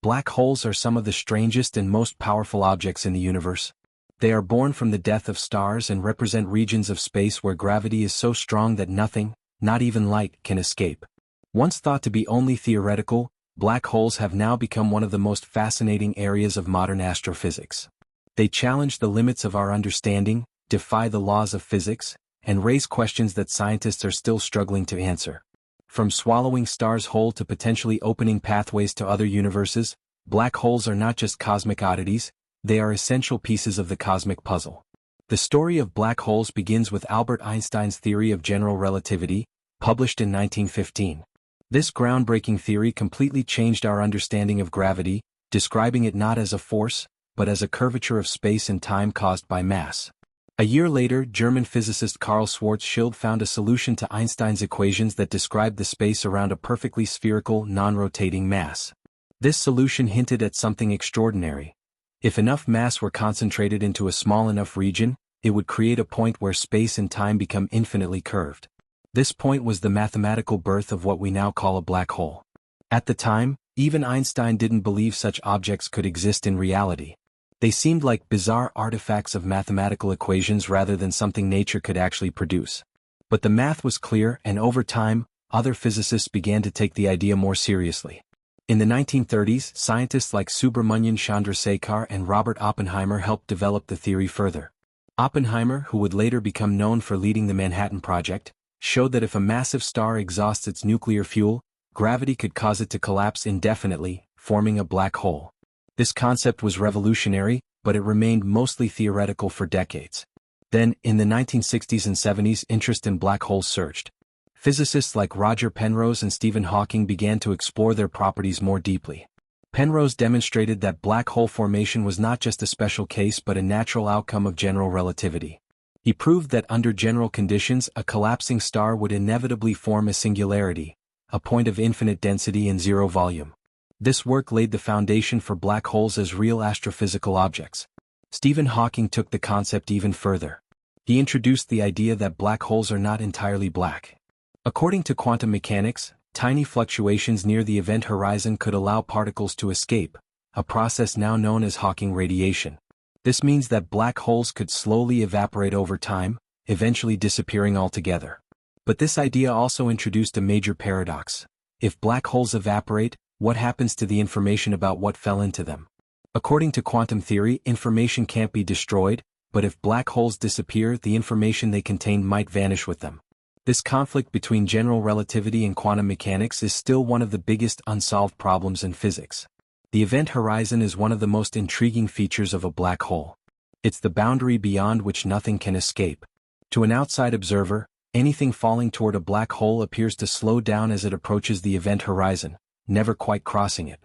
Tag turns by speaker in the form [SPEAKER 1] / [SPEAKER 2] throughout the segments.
[SPEAKER 1] Black holes are some of the strangest and most powerful objects in the universe. They are born from the death of stars and represent regions of space where gravity is so strong that nothing, not even light, can escape. Once thought to be only theoretical, black holes have now become one of the most fascinating areas of modern astrophysics. They challenge the limits of our understanding, defy the laws of physics, and raise questions that scientists are still struggling to answer. From swallowing stars whole to potentially opening pathways to other universes, black holes are not just cosmic oddities, they are essential pieces of the cosmic puzzle. The story of black holes begins with Albert Einstein's theory of general relativity, published in 1915. This groundbreaking theory completely changed our understanding of gravity, describing it not as a force, but as a curvature of space and time caused by mass. A year later, German physicist Karl Schwarzschild found a solution to Einstein's equations that described the space around a perfectly spherical, non-rotating mass. This solution hinted at something extraordinary. If enough mass were concentrated into a small enough region, it would create a point where space and time become infinitely curved. This point was the mathematical birth of what we now call a black hole. At the time, even Einstein didn't believe such objects could exist in reality. They seemed like bizarre artifacts of mathematical equations rather than something nature could actually produce. But the math was clear, and over time, other physicists began to take the idea more seriously. In the 1930s, scientists like Subrahmanyan Chandrasekhar and Robert Oppenheimer helped develop the theory further. Oppenheimer, who would later become known for leading the Manhattan Project, showed that if a massive star exhausts its nuclear fuel, gravity could cause it to collapse indefinitely, forming a black hole. This concept was revolutionary, but it remained mostly theoretical for decades. Then, in the 1960s and 70s, interest in black holes surged. Physicists like Roger Penrose and Stephen Hawking began to explore their properties more deeply. Penrose demonstrated that black hole formation was not just a special case but a natural outcome of general relativity. He proved that under general conditions, a collapsing star would inevitably form a singularity, a point of infinite density and zero volume. This work laid the foundation for black holes as real astrophysical objects. Stephen Hawking took the concept even further. He introduced the idea that black holes are not entirely black. According to quantum mechanics, tiny fluctuations near the event horizon could allow particles to escape, a process now known as Hawking radiation. This means that black holes could slowly evaporate over time, eventually disappearing altogether. But this idea also introduced a major paradox. If black holes evaporate, what happens to the information about what fell into them? According to quantum theory, information can't be destroyed, but if black holes disappear, the information they contain might vanish with them. This conflict between general relativity and quantum mechanics is still one of the biggest unsolved problems in physics. The event horizon is one of the most intriguing features of a black hole. It's the boundary beyond which nothing can escape. To an outside observer, anything falling toward a black hole appears to slow down as it approaches the event horizon, never quite crossing it.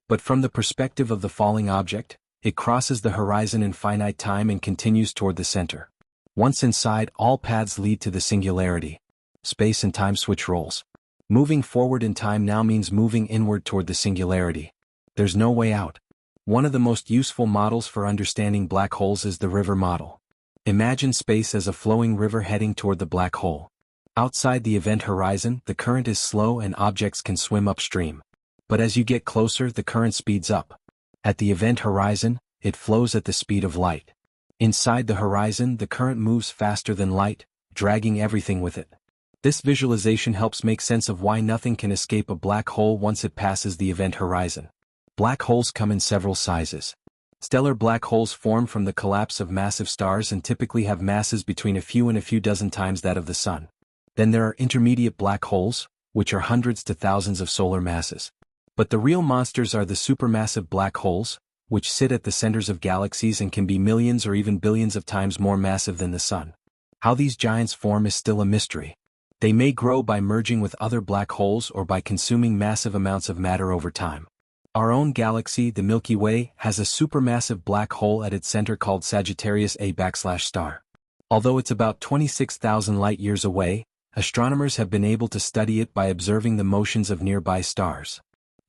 [SPEAKER 1] But from the perspective of the falling object, it crosses the horizon in finite time and continues toward the center. Once inside, all paths lead to the singularity. Space and time switch roles. Moving forward in time now means moving inward toward the singularity. There's no way out. One of the most useful models for understanding black holes is the river model. Imagine space as a flowing river heading toward the black hole. Outside the event horizon, the current is slow and objects can swim upstream. But as you get closer, the current speeds up. At the event horizon, it flows at the speed of light. Inside the horizon, the current moves faster than light, dragging everything with it. This visualization helps make sense of why nothing can escape a black hole once it passes the event horizon. Black holes come in several sizes. Stellar black holes form from the collapse of massive stars and typically have masses between a few and a few dozen times that of the Sun. Then there are intermediate black holes, which are hundreds to thousands of solar masses. But the real monsters are the supermassive black holes, which sit at the centers of galaxies and can be millions or even billions of times more massive than the Sun. How these giants form is still a mystery. They may grow by merging with other black holes or by consuming massive amounts of matter over time. Our own galaxy, the Milky Way, has a supermassive black hole at its center called Sagittarius A\star. Although it's about 26,000 light-years away, astronomers have been able to study it by observing the motions of nearby stars.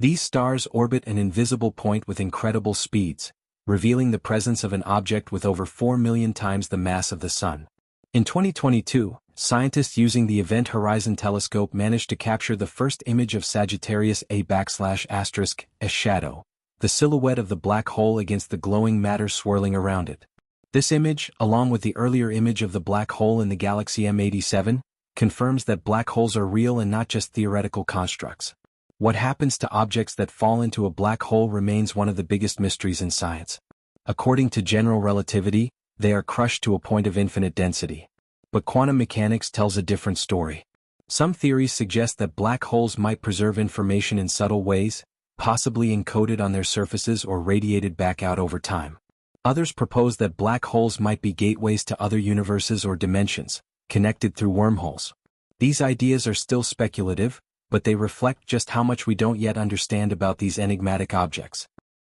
[SPEAKER 1] These stars orbit an invisible point with incredible speeds, revealing the presence of an object with over 4 million times the mass of the Sun. In 2022, scientists using the Event Horizon Telescope managed to capture the first image of Sagittarius A\*S shadow, the silhouette of the black hole against the glowing matter swirling around it. This image, along with the earlier image of the black hole in the galaxy M87, confirms that black holes are real and not just theoretical constructs. What happens to objects that fall into a black hole remains one of the biggest mysteries in science. According to general relativity, they are crushed to a point of infinite density. But quantum mechanics tells a different story. Some theories suggest that black holes might preserve information in subtle ways, possibly encoded on their surfaces or radiated back out over time. Others propose that black holes might be gateways to other universes or dimensions, connected through wormholes. These ideas are still speculative, but they reflect just how much we don't yet understand about these enigmatic objects.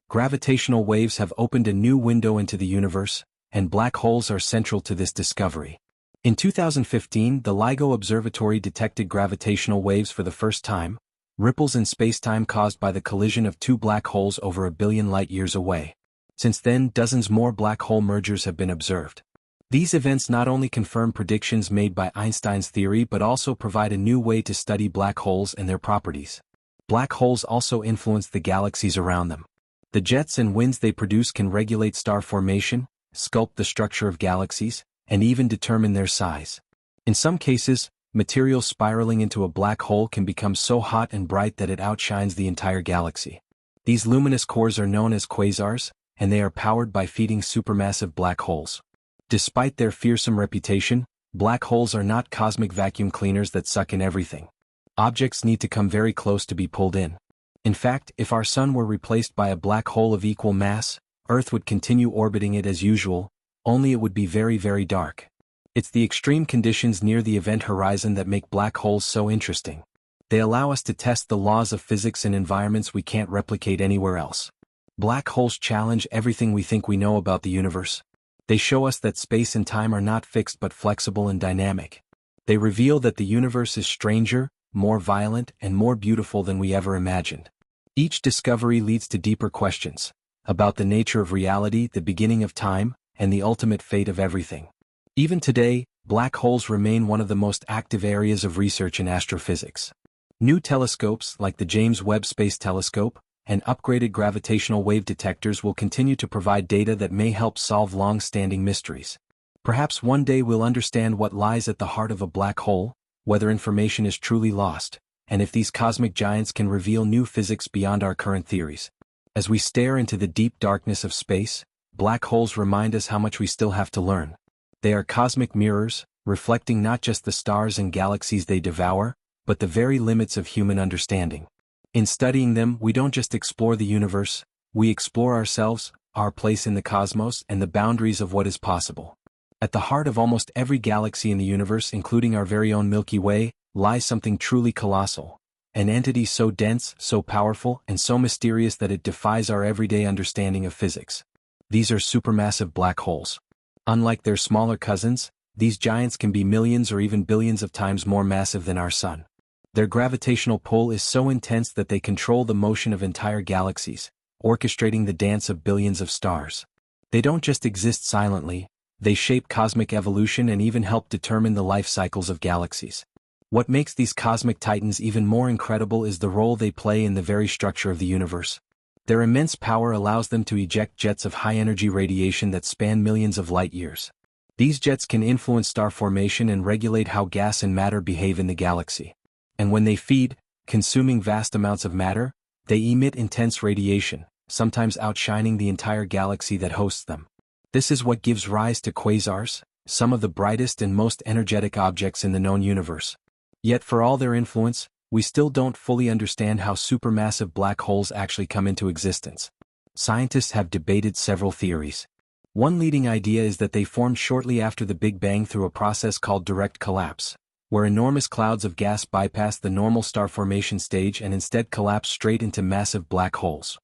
[SPEAKER 1] Gravitational waves have opened a new window into the universe, and black holes are central to this discovery. In 2015, the LIGO Observatory detected gravitational waves for the first time, ripples in spacetime caused by the collision of two black holes over 1 billion light-years away. Since then, dozens more black hole mergers have been observed. These events not only confirm predictions made by Einstein's theory but also provide a new way to study black holes and their properties. Black holes also influence the galaxies around them. The jets and winds they produce can regulate star formation, sculpt the structure of galaxies, and even determine their size. In some cases, material spiraling into a black hole can become so hot and bright that it outshines the entire galaxy. These luminous cores are known as quasars, and they are powered by feeding supermassive black holes. Despite their fearsome reputation, black holes are not cosmic vacuum cleaners that suck in everything. Objects need to come very close to be pulled in. In fact, if our sun were replaced by a black hole of equal mass, Earth would continue orbiting it as usual, only it would be very, very dark. It's the extreme conditions near the event horizon that make black holes so interesting. They allow us to test the laws of physics in environments we can't replicate anywhere else. Black holes challenge everything we think we know about the universe. They show us that space and time are not fixed but flexible and dynamic. They reveal that the universe is stranger, more violent, and more beautiful than we ever imagined. Each discovery leads to deeper questions about the nature of reality, the beginning of time, and the ultimate fate of everything. Even today, black holes remain one of the most active areas of research in astrophysics. New telescopes like the James Webb Space Telescope and upgraded gravitational wave detectors will continue to provide data that may help solve long-standing mysteries. Perhaps one day we'll understand what lies at the heart of a black hole, whether information is truly lost, and if these cosmic giants can reveal new physics beyond our current theories. As we stare into the deep darkness of space, black holes remind us how much we still have to learn. They are cosmic mirrors, reflecting not just the stars and galaxies they devour, but the very limits of human understanding. In studying them, we don't just explore the universe, we explore ourselves, our place in the cosmos, and the boundaries of what is possible. At the heart of almost every galaxy in the universe, including our very own Milky Way, lies something truly colossal. An entity so dense, so powerful, and so mysterious that it defies our everyday understanding of physics. These are supermassive black holes. Unlike their smaller cousins, these giants can be millions or even billions of times more massive than our sun. Their gravitational pull is so intense that they control the motion of entire galaxies, orchestrating the dance of billions of stars. They don't just exist silently, they shape cosmic evolution and even help determine the life cycles of galaxies. What makes these cosmic titans even more incredible is the role they play in the very structure of the universe. Their immense power allows them to eject jets of high-energy radiation that span millions of light-years. These jets can influence star formation and regulate how gas and matter behave in the galaxy. And when they feed, consuming vast amounts of matter, they emit intense radiation, sometimes outshining the entire galaxy that hosts them. This is what gives rise to quasars, some of the brightest and most energetic objects in the known universe. Yet for all their influence, we still don't fully understand how supermassive black holes actually come into existence. Scientists have debated several theories. One leading idea is that they formed shortly after the Big Bang through a process called direct collapse, where enormous clouds of gas bypass the normal star formation stage and instead collapse straight into massive black holes.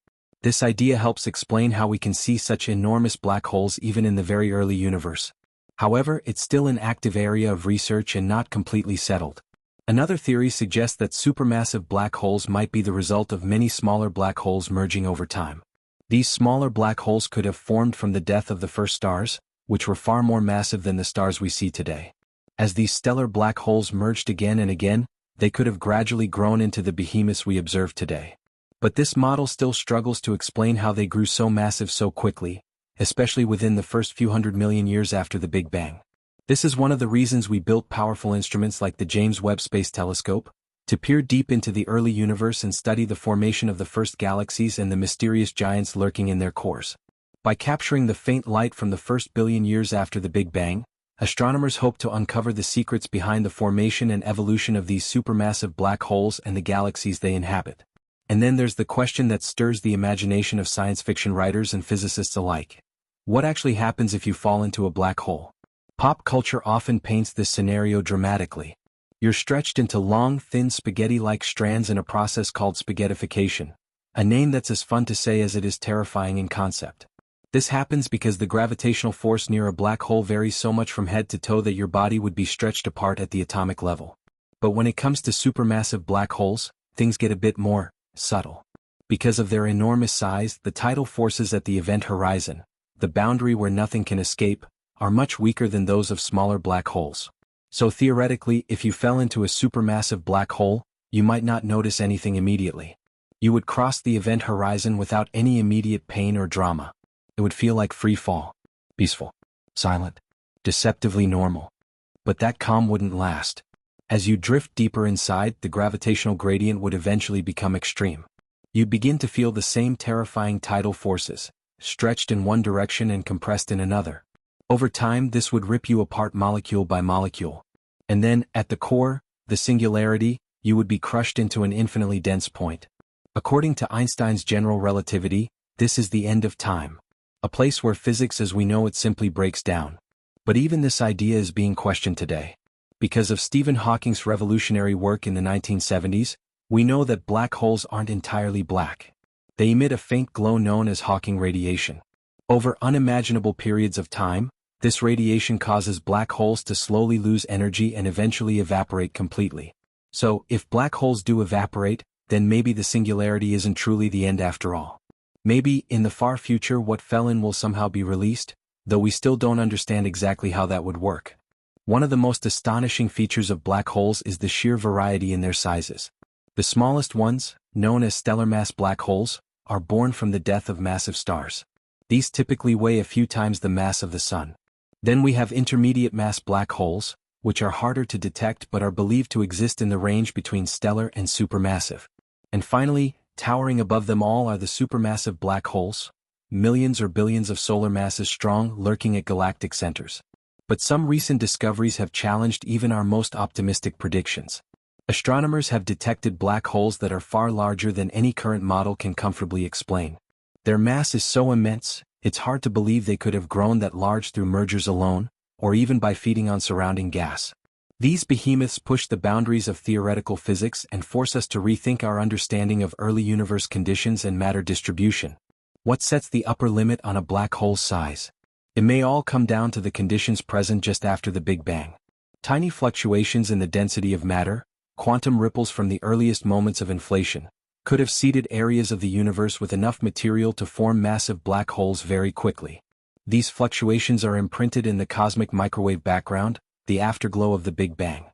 [SPEAKER 1] This idea helps explain how we can see such enormous black holes even in the very early universe. However, it's still an active area of research and not completely settled. Another theory suggests that supermassive black holes might be the result of many smaller black holes merging over time. These smaller black holes could have formed from the death of the first stars, which were far more massive than the stars we see today. As these stellar black holes merged again and again, they could have gradually grown into the behemoths we observe today. But this model still struggles to explain how they grew so massive so quickly, especially within the first few 100 million years after the Big Bang. This is one of the reasons we built powerful instruments like the James Webb Space Telescope, to peer deep into the early universe and study the formation of the first galaxies and the mysterious giants lurking in their cores. By capturing the faint light from the first billion years after the Big Bang, astronomers hope to uncover the secrets behind the formation and evolution of these supermassive black holes and the galaxies they inhabit. And then there's the question that stirs the imagination of science fiction writers and physicists alike. What actually happens if you fall into a black hole? Pop culture often paints this scenario dramatically. You're stretched into long, thin spaghetti-like strands in a process called spaghettification, a name that's as fun to say as it is terrifying in concept. This happens because the gravitational force near a black hole varies so much from head to toe that your body would be stretched apart at the atomic level. But when it comes to supermassive black holes, things get a bit more subtle. Because of their enormous size, the tidal forces at the event horizon, the boundary where nothing can escape, are much weaker than those of smaller black holes. So theoretically, if you fell into a supermassive black hole, you might not notice anything immediately. You would cross the event horizon without any immediate pain or drama. It would feel like free fall. Peaceful. Silent. Deceptively normal. But that calm wouldn't last. As you drift deeper inside, the gravitational gradient would eventually become extreme. You'd begin to feel the same terrifying tidal forces, stretched in one direction and compressed in another. Over time, this would rip you apart molecule by molecule. And then, at the core, the singularity, you would be crushed into an infinitely dense point. According to Einstein's general relativity, this is the end of time. A place where physics as we know it simply breaks down. But even this idea is being questioned today. Because of Stephen Hawking's revolutionary work in the 1970s, we know that black holes aren't entirely black. They emit a faint glow known as Hawking radiation. Over unimaginable periods of time, this radiation causes black holes to slowly lose energy and eventually evaporate completely. So, if black holes do evaporate, then maybe the singularity isn't truly the end after all. Maybe, in the far future, what fell in will somehow be released, though we still don't understand exactly how that would work. One of the most astonishing features of black holes is the sheer variety in their sizes. The smallest ones, known as stellar mass black holes, are born from the death of massive stars. These typically weigh a few times the mass of the Sun. Then we have intermediate mass black holes, which are harder to detect but are believed to exist in the range between stellar and supermassive. And finally, towering above them all are the supermassive black holes, millions or billions of solar masses strong, lurking at galactic centers. But some recent discoveries have challenged even our most optimistic predictions. Astronomers have detected black holes that are far larger than any current model can comfortably explain. Their mass is so immense, it's hard to believe they could have grown that large through mergers alone, or even by feeding on surrounding gas. These behemoths push the boundaries of theoretical physics and force us to rethink our understanding of early universe conditions and matter distribution. What sets the upper limit on a black hole's size? It may all come down to the conditions present just after the Big Bang. Tiny fluctuations in the density of matter, quantum ripples from the earliest moments of inflation, could have seeded areas of the universe with enough material to form massive black holes very quickly. These fluctuations are imprinted in the cosmic microwave background, the afterglow of the Big Bang.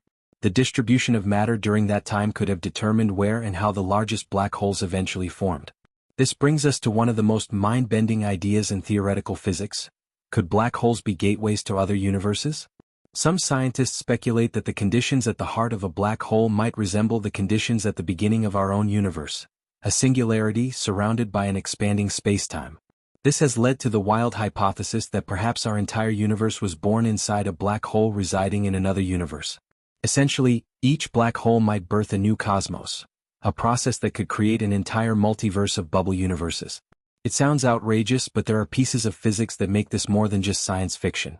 [SPEAKER 1] The distribution of matter during that time could have determined where and how the largest black holes eventually formed. This brings us to one of the most mind-bending ideas in theoretical physics. Could black holes be gateways to other universes? Some scientists speculate that the conditions at the heart of a black hole might resemble the conditions at the beginning of our own universe, a singularity surrounded by an expanding spacetime. This has led to the wild hypothesis that perhaps our entire universe was born inside a black hole residing in another universe. Essentially, each black hole might birth a new cosmos, a process that could create an entire multiverse of bubble universes. It sounds outrageous, but there are pieces of physics that make this more than just science fiction.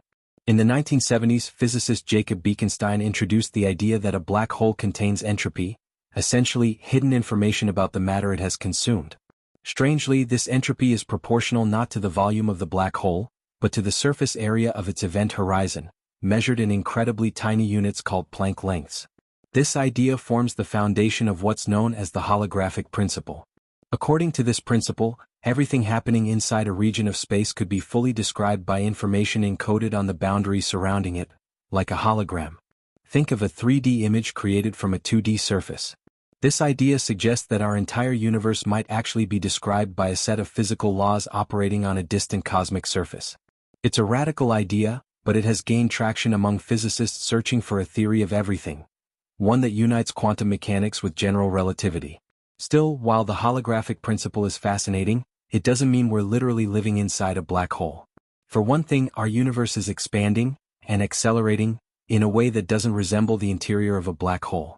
[SPEAKER 1] In the 1970s, physicist Jacob Bekenstein introduced the idea that a black hole contains entropy, essentially hidden information about the matter it has consumed. Strangely, this entropy is proportional not to the volume of the black hole, but to the surface area of its event horizon, measured in incredibly tiny units called Planck lengths. This idea forms the foundation of what's known as the holographic principle. According to this principle, everything happening inside a region of space could be fully described by information encoded on the boundaries surrounding it, like a hologram. Think of a 3D image created from a 2D surface. This idea suggests that our entire universe might actually be described by a set of physical laws operating on a distant cosmic surface. It's a radical idea, but it has gained traction among physicists searching for a theory of everything, one that unites quantum mechanics with general relativity. Still, while the holographic principle is fascinating, it doesn't mean we're literally living inside a black hole. For one thing, our universe is expanding and accelerating in a way that doesn't resemble the interior of a black hole.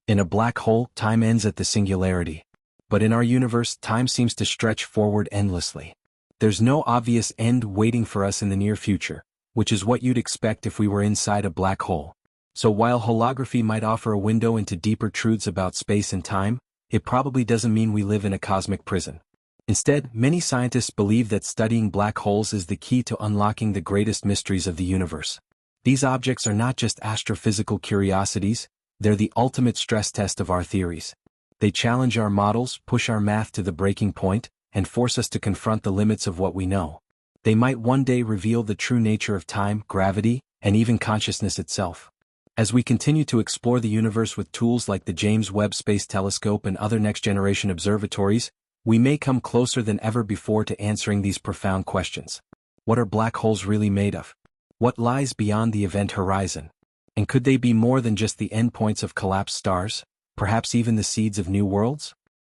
[SPEAKER 1] In a black hole, time ends at the singularity. But in our universe, time seems to stretch forward endlessly. There's no obvious end waiting for us in the near future, which is what you'd expect if we were inside a black hole. So while holography might offer a window into deeper truths about space and time, it probably doesn't mean we live in a cosmic prison. Instead, many scientists believe that studying black holes is the key to unlocking the greatest mysteries of the universe. These objects are not just astrophysical curiosities, they're the ultimate stress test of our theories. They challenge our models, push our math to the breaking point, and force us to confront the limits of what we know. They might one day reveal the true nature of time, gravity, and even consciousness itself. As we continue to explore the universe with tools like the James Webb Space Telescope and other next-generation observatories, we may come closer than ever before to answering these profound questions. What are black holes really made of? What lies beyond the event horizon? And could they be more than just the endpoints of collapsed stars, perhaps even the seeds of new worlds?